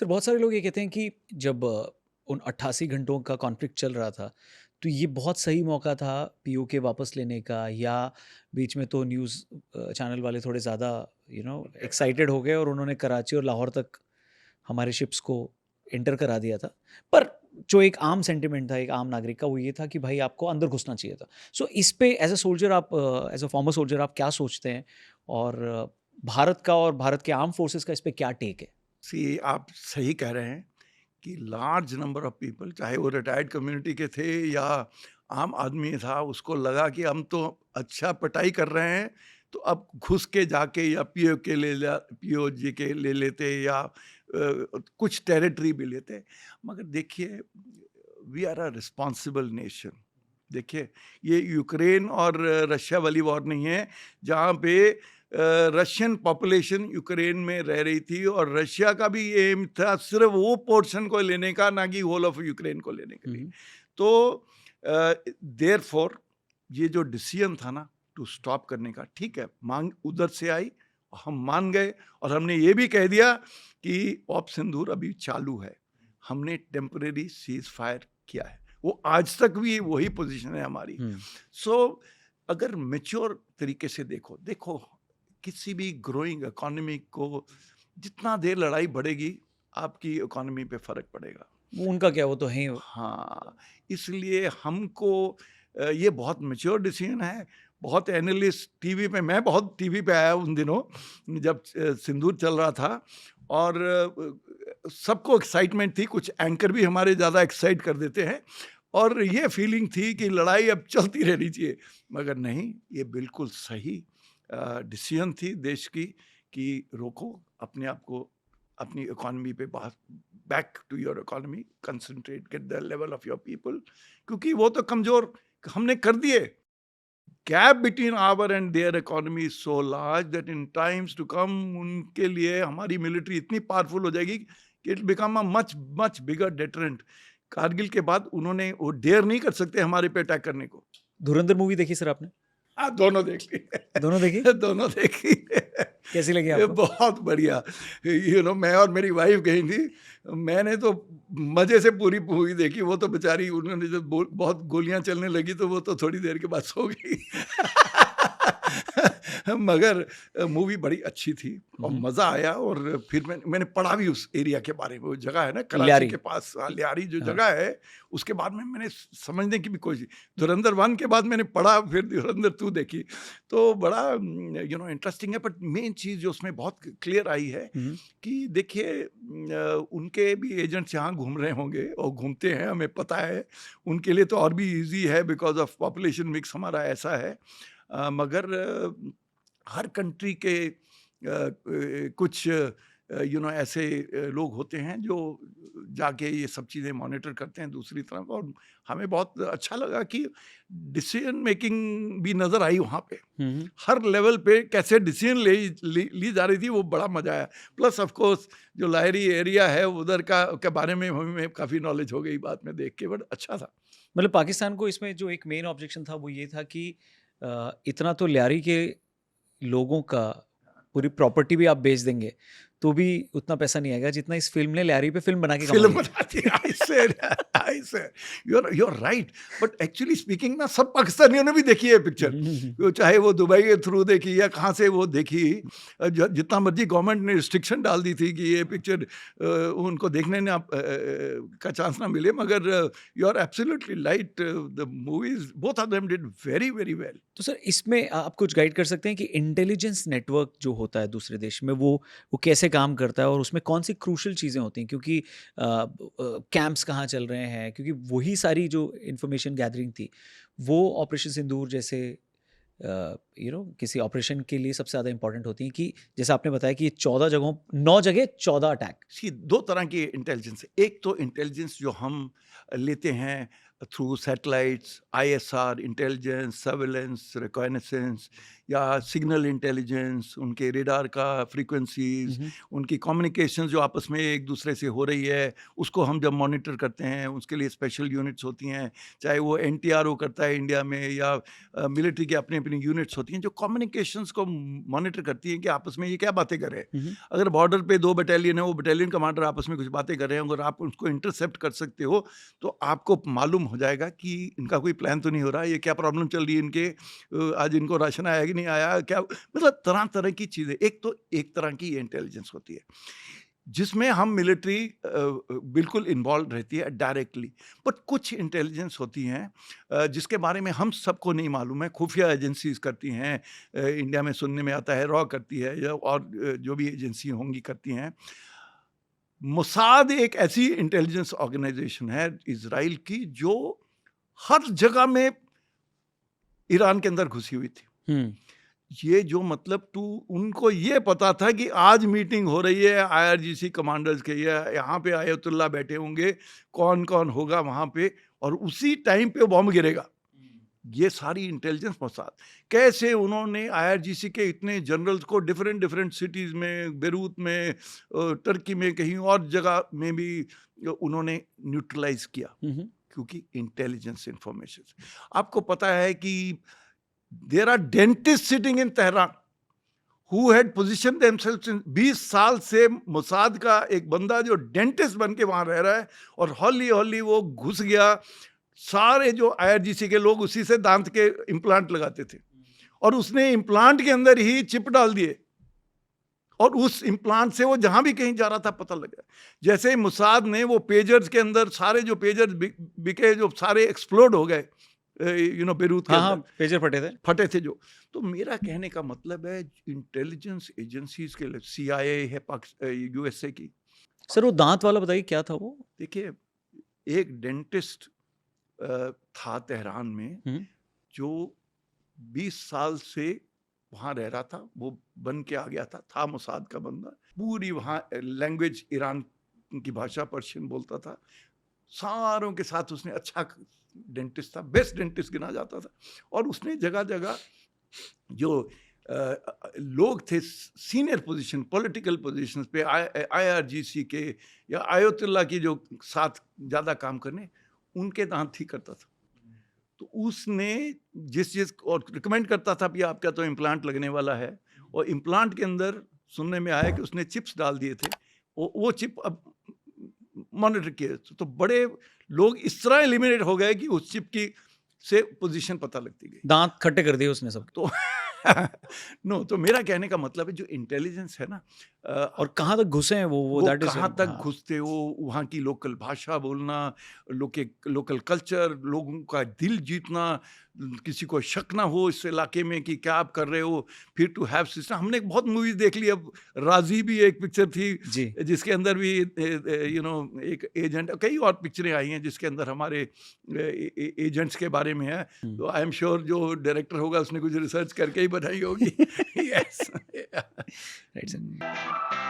Sir बहुत सारे लोग ये कहते हैं कि जब उन 88 घंटों का कॉन्फ्लिक्ट चल रहा था, तो ये बहुत सही मौका था पीओके वापस लेने का, या बीच में तो न्यूज़ चैनल वाले थोड़े ज़्यादा एक्साइटेड हो गए और उन्होंने कराची और लाहौर तक हमारे शिप्स को एंटर करा दिया था। पर जो एक आम सेंटिमेंट था, एक आम नागरिक का, वो ये था कि भाई आपको अंदर घुसना चाहिए था। सो इस पे एज़ अ सोल्जर आप एज़ अ फॉर्मर सोल्जर आप क्या सोचते हैं? और भारत का और भारत के आर्म्ड फोर्सेस का इस पे क्या टेक है? सी आप सही कह रहे हैं कि लार्ज नंबर ऑफ पीपल, चाहे वो रिटायर्ड कम्युनिटी के थे या आम आदमी था, उसको लगा कि हम तो अच्छा पिटाई कर रहे हैं, तो अब घुस के जाके या पीओ के पीओजी के ले लेते या कुछ टेरिटरी भी लेते। मगर देखिए, we are a responsible nation. देखिए, ये यूक्रेन और रशिया वाली वॉर नहीं है जहाँ पे रशियन पॉपुलेशन यूक्रेन में रह रही थी और रशिया का भी एम था सिर्फ वो पोर्शन को लेने का, ना कि होल ऑफ यूक्रेन को लेने के हुँ, लिए। हुँ। तो देयरफॉर ये जो डिसीजन था ना टू स्टॉप करने का, ठीक है, मांग उधर से आई, हम मान गए और हमने ये भी कह दिया कि ऑप सिंदूर अभी चालू है, हमने टेम्परेरी सीज फायर किया है। वो आज तक भी वही पोजीशन है हमारी। हुँ, सो अगर मैच्योर तरीके से देखो देखो, किसी भी ग्रोइंग इकोनॉमी को जितना देर लड़ाई बढ़ेगी, आपकी इकोनॉमी पे फर्क पड़ेगा। वो उनका क्या, वो तो हैं ही। हाँ, इसलिए हमको ये बहुत मैच्योर डिसीजन है। बहुत एनालिस्ट टीवी पे, मैं बहुत टीवी पे आया उन दिनों जब सिंदूर चल रहा था और सबको एक्साइटमेंट थी, कुछ एंकर भी हमारे ज़्यादा एक्साइट कर देते हैं और ये फीलिंग थी कि लड़ाई अब चलती रहनी चाहिए। मगर नहीं, ये बिल्कुल सही डिसीजन थी देश की कि रोको अपने आप को, अपनी इकोनॉमी पे बात, back to your economy, concentrate, get the level of your people, क्योंकि वो तो कमजोर हमने कर दिए। Gap between our and their economy is so large that in times to come उनके लिए हमारी मिलिट्री इतनी पावरफुल हो जाएगी कि it become a much much bigger deterrent. Kargil के बाद उन्होंने वो डेयर नहीं कर सकते हमारे पे अटैक करने को। धुरंधर मूवी देखी सर आपने? हाँ, दोनों देख ली। दोनों देखी? दोनों देखी। कैसी लगी ये आपको? बहुत बढ़िया। मैं और मेरी वाइफ गई थी। मैंने तो मज़े से पूरी मूवी देखी, वो तो बेचारी, उन्होंने जब बहुत गोलियाँ चलने लगी तो वो तो थोड़ी देर के बाद सो गई। मगर मूवी बड़ी अच्छी थी हुँ, और हुँ। मज़ा आया और फिर मैंने पढ़ा भी उस एरिया के बारे में। वो जगह है ना कराची लियारी। के पास, लियारी जो हाँ। जगह है, उसके बाद में मैंने समझने की भी कोशिश। धुरंधर 1 के बाद मैंने पढ़ा, फिर धुरंधर 2 देखी। तो बड़ा इंटरेस्टिंग है, बट मेन चीज़ जो उसमें बहुत क्लियर आई है हुँ, हुँ। कि देखिए, उनके भी एजेंट्स यहाँ घूम रहे होंगे और घूमते हैं, हमें पता है। उनके लिए तो और भी ईज़ी है बिकॉज़ ऑफ पॉपुलेशन मिक्स हमारा ऐसा है। मगर हर कंट्री के कुछ ऐसे लोग होते हैं जो जाके ये सब चीज़ें मॉनिटर करते हैं दूसरी तरफ, और हमें बहुत अच्छा लगा कि डिसीजन मेकिंग भी नज़र आई वहाँ पे। हुँ, हुँ। हर लेवल पे कैसे डिसीजन ली जा रही थी, वो बड़ा मज़ा आया। प्लस ऑफ कोर्स जो लाहौरी एरिया है उधर का के बारे में हमें काफ़ी नॉलेज हो गई बाद में देख के, बट अच्छा था। मतलब पाकिस्तान को इसमें जो एक मेन ऑब्जेक्शन था वो ये था कि इतना तो लियारी के लोगों का पूरी प्रॉपर्टी भी आप बेच देंगे, तो भी उतना पैसा नहीं आएगा जितना इस फ़िल्म ने लियारी पे फ़िल्म बना के फ़िल्म कमाई है। बनाती है, I said you are right. But actually speaking ना, सब पाकिस्तानियों ने भी देखी है हुँ, पिक्चर। हुँ, हुँ, हुँ। वो चाहे वो दुबई के थ्रू देखी या कहाँ से वो देखी। जितना मर्जी गवर्नमेंट ने रिस्ट्रिक्शन डाल दी थी कि ये पिक्चर उनको देखने ना का चांस ना मिले, मगर you are absolutely right, the movies both of them did very very well. तो सर इसमें आप कुछ गाइड कर सकते हैं कि इंटेलिजेंस नेटवर्क जो होता है दूसरे देश में, वो कैसे काम करता है और उसमें कौन-सी क्रूशियल चीज़ें होती हैं? क्योंकि कैंप्स कहाँ चल रहे हैं, क्योंकि वही सारी जो इन्फॉर्मेशन गैदरिंग थी, वो ऑपरेशन सिंदूर जैसे किसी ऑपरेशन के लिए सबसे ज़्यादा इम्पोर्टेंट होती हैं कि जैसे आपने बताया कि ये 14 जगहों 9 जगह 14 अटैक। सी दो तरह की इंटेलिजेंस है। एक तो इंटेलिजेंस जो हम लेते हैं through satellites, ISR, intelligence, surveillance, reconnaissance या सिग्नल इंटेलिजेंस, उनके रेडार का फ्रीक्वेंसीज, उनकी कम्युनिकेशन जो आपस में एक दूसरे से हो रही है, उसको हम जब मॉनिटर करते हैं, उसके लिए स्पेशल यूनिट्स होती हैं, चाहे वो एनटीआरओ करता है इंडिया में या मिलिट्री की अपनी अपनी यूनिट्स होती हैं जो कम्युनिकेशंस को मॉनिटर करती हैं कि आपस में ये क्या बातें कर रहे हैं। अगर बॉर्डर पे 2 बटालियन है, वो बटालियन कमांडर आपस में कुछ बातें कर रहे हैं, अगर आप उसको इंटरसेप्ट कर सकते हो तो आपको मालूम हो जाएगा कि इनका कोई प्लान तो नहीं हो रहा, ये क्या प्रॉब्लम चल रही है इनके, आज इनको राशन आया कि नहीं आया, क्या मतलब तरह तरह की चीज़ें। एक तो एक तरह की इंटेलिजेंस होती है जिसमें हम मिलिट्री बिल्कुल इन्वॉल्व रहती है डायरेक्टली, बट कुछ इंटेलिजेंस होती हैं जिसके बारे में हम सबको नहीं मालूम है, खुफिया एजेंसीज करती हैं, इंडिया में सुनने में आता है रॉ करती है या और जो भी एजेंसी होंगी करती हैं। मोसाद एक ऐसी इंटेलिजेंस ऑर्गेनाइजेशन है इजराइल की जो हर जगह में ईरान के अंदर घुसी हुई थी। ये जो मतलब उनको ये पता था कि आज मीटिंग हो रही है आईआरजीसी कमांडर्स के, या यहाँ पे आयतुल्ला बैठे होंगे, कौन कौन होगा वहाँ पे, और उसी टाइम पे बॉम्ब गिरेगा। ये सारी इंटेलिजेंस मोसाद। कैसे उन्होंने आईआरजीसी के इतने जनरल्स को डिफरेंट डिफरेंट सिटीज़ में, बेरूत में, टर्की में, कहीं और जगह में भी उन्होंने न्यूट्रलाइज किया, क्योंकि इंटेलिजेंस इंफॉर्मेशन। आपको पता है कि there are dentist sitting in Tehran who had positioned themselves in 20 साल से मोसाद का एक बंदा जो डेंटिस्ट बन के वहाँ रह रहा है, और हौली हौली वो घुस गया। सारे जो आईआरजीसी के लोग उसी से दांत के इम्प्लांट लगाते थे, और उसने इम्प्लांट के अंदर ही चिप डाल दिए, और उस इम्प्लांट से वो जहां भी कहीं जा रहा था पता लगा। जैसे मोसाद ने वो पेजर्स के अंदर, सारे जो पेजर्स बिके जो सारे एक्सप्लोड हो गए, बेरूत के अंदर पेजर फटे थे जो। तो मेरा कहने का मतलब है इंटेलिजेंस एजेंसीज के लिए, सीआईए है यूएसए की। सर वो दांत वाला बताइए क्या था वो? देखिए, एक डेंटिस्ट था तेहरान में जो 20 साल से वहाँ रह रहा था, वो बन के आ गया था मोसाद का बंदा। पूरी वहाँ लैंग्वेज ईरान की भाषा पर्शियन बोलता था, सारों के साथ उसने अच्छा डेंटिस्ट था, बेस्ट डेंटिस्ट गिना जाता था। और उसने जगह जगह जो लोग थे सीनियर पोजीशन, पॉलिटिकल पोजीशंस पे, आईआरजीसी के या आयतुल्ला की जो साथ ज़्यादा काम करने, उनके दांत ही करता था। तो उसने जिस और रिकमेंड करता था कि आपका तो इम्प्लांट लगने वाला है, और इम्प्लांट के अंदर सुनने में आया कि उसने चिप्स डाल दिए थे, वो चिप अब मॉनिटर किए, तो बड़े लोग इस तरह एलिमिनेट हो गए कि उस चिप की से पोजीशन पता लगती गई। दांत खट्टे कर दिए उसने सब। तो नो, तो मेरा कहने का मतलब है जो इंटेलिजेंस है ना, और कहाँ तक घुसे हैं वो दैट इज कहाँ तक घुसते हो, वहाँ की लोकल भाषा बोलना, लोकल कल्चर, लोगों का दिल जीतना, किसी को शक ना हो इस इलाके में कि क्या आप कर रहे हो, फिर टू हैव सिस्टम। हमने बहुत मूवीज देख ली, अब राजी भी एक पिक्चर थी जिसके अंदर भी एक एजेंट, कई और पिक्चरें आई हैं जिसके अंदर हमारे एजेंट्स के बारे में है। तो आई एम श्योर जो डायरेक्टर होगा उसने कुछ रिसर्च करके ही बनाई होगी। Yes, right sir.